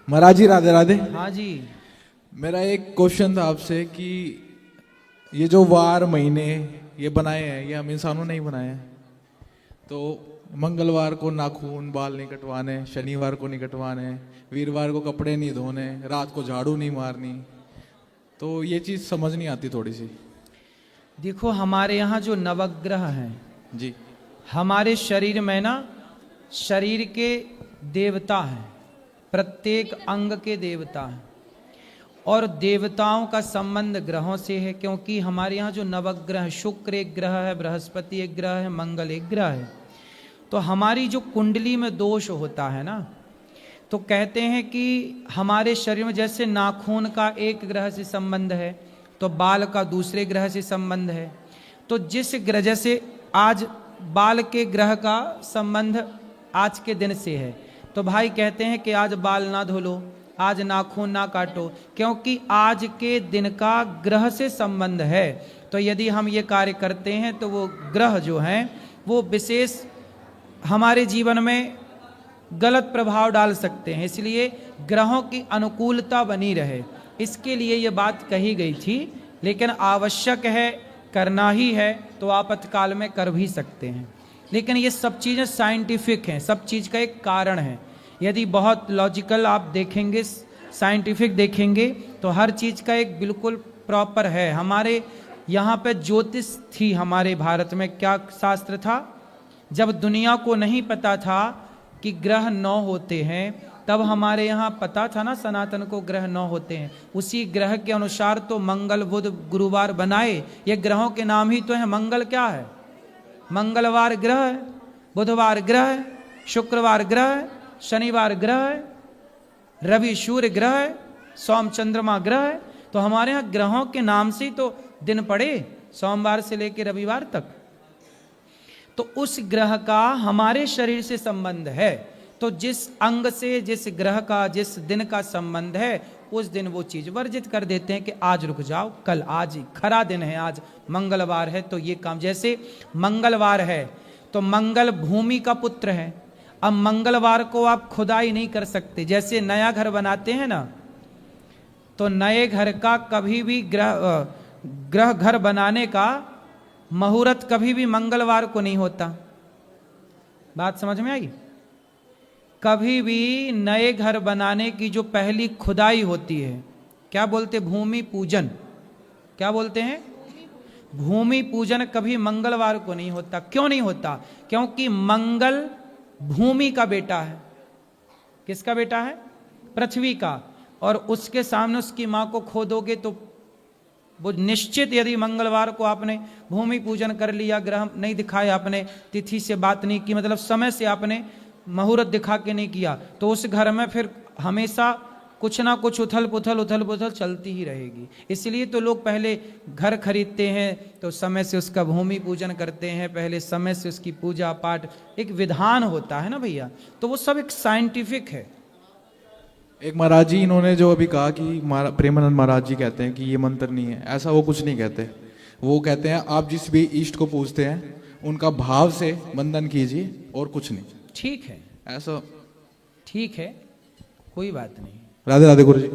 महाराज जी राधे राधे। हाँ जी। मेरा एक क्वेश्चन था आपसे कि ये जो वार महीने ये बनाए हैं ये हम इंसानों ने ही बनाए हैं। तो मंगलवार को नाखून बाल नहीं कटवाने, शनिवार को नहीं कटवाने, वीरवार को कपड़े नहीं धोने, रात को झाड़ू नहीं मारनी। तो ये चीज़ समझ नहीं आती थोड़ी सी। देखो हमारे यहाँ जो नवग्रह हैं जी। हमारे शरीर में ना, शरीर के देवता हैं, प्रत्येक अंग के देवता हैं और देवताओं का संबंध ग्रहों से है। क्योंकि हमारे यहाँ जो नवग्रह, शुक्र एक ग्रह है, बृहस्पति एक ग्रह है, मंगल एक ग्रह है। तो हमारी जो कुंडली में दोष होता है ना, तो कहते हैं कि हमारे शरीर में जैसे नाखून का एक ग्रह से संबंध है तो बाल का दूसरे ग्रह से संबंध है। तो जिस ग्रह, जैसे आज बाल के ग्रह का संबंध आज के दिन से है, तो भाई कहते हैं कि आज बाल ना धो लो, आज नाखून ना काटो, क्योंकि आज के दिन का ग्रह से संबंध है। तो यदि हम ये कार्य करते हैं तो वो ग्रह जो हैं वो विशेष हमारे जीवन में गलत प्रभाव डाल सकते हैं। इसलिए ग्रहों की अनुकूलता बनी रहे, इसके लिए ये बात कही गई थी। लेकिन आवश्यक है, करना ही है तो आपातकाल में कर भी सकते हैं। लेकिन ये सब चीज़ें साइंटिफिक हैं, सब चीज़ का एक कारण है। यदि बहुत लॉजिकल आप देखेंगे, साइंटिफिक देखेंगे, तो हर चीज़ का एक बिल्कुल प्रॉपर है। हमारे यहाँ पे ज्योतिष थी, हमारे भारत में क्या शास्त्र था, जब दुनिया को नहीं पता था कि ग्रह 9 होते हैं, तब हमारे यहाँ पता था ना सनातन को ग्रह 9 होते हैं। उसी ग्रह के अनुसार तो मंगल बुध गुरुवार बनाए। ये ग्रहों के नाम ही तो है। मंगल क्या है? मंगलवार ग्रह है, बुधवार ग्रह है, शुक्रवार ग्रह है, शनिवार ग्रह है, रवि सूर्य ग्रह है, सोम चंद्रमा ग्रह है। तो हमारे यहाँ ग्रहों के नाम से ही तो दिन पड़े, सोमवार से लेकर रविवार तक। तो उस ग्रह का हमारे शरीर से संबंध है। तो जिस अंग से, जिस ग्रह का, जिस दिन का संबंध है, उस दिन वो चीज वर्जित कर देते हैं कि आज रुक जाओ, कल, आज खरा दिन है, आज मंगलवार है तो ये काम। जैसे मंगलवार है तो मंगल भूमि का पुत्र है। अब मंगलवार को आप खुदाई नहीं कर सकते। जैसे नया घर बनाते हैं ना, तो नए घर का कभी भी ग्रह घर बनाने का मुहूर्त कभी भी मंगलवार को नहीं होता। बात समझ में आई? कभी भी नए घर बनाने की जो पहली खुदाई होती है, क्या बोलते? भूमि पूजन। क्या बोलते हैं? भूमि पूजन कभी मंगलवार को नहीं होता। क्यों नहीं होता? क्योंकि मंगल भूमि का बेटा है। किसका बेटा है? पृथ्वी का। और उसके सामने उसकी मां को खोदोगे तो वो निश्चित, यदि मंगलवार को आपने भूमि पूजन कर लिया, ग्रह नहीं दिखाया, आपने तिथि से बात नहीं की, मतलब समय से आपने मुहूर्त दिखा के नहीं किया, तो उस घर में फिर हमेशा कुछ ना कुछ उथल पुथल चलती ही रहेगी। इसलिए तो लोग पहले घर खरीदते हैं तो समय से उसका भूमि पूजन करते हैं, पहले समय से उसकी पूजा पाठ, एक विधान होता है ना भैया। तो वो सब एक साइंटिफिक है। एक महाराज जी इन्होंने जो अभी कहा कि प्रेमानंद महाराज जी कहते हैं कि ये मंत्र नहीं है, ऐसा वो कुछ नहीं कहते। वो कहते हैं आप जिस भी इष्ट को पूजते हैं उनका भाव से वंदन कीजिए और कुछ नहीं। ठीक है, ऐसा ठीक है, कोई बात नहीं। राधे राधे गुरु जी।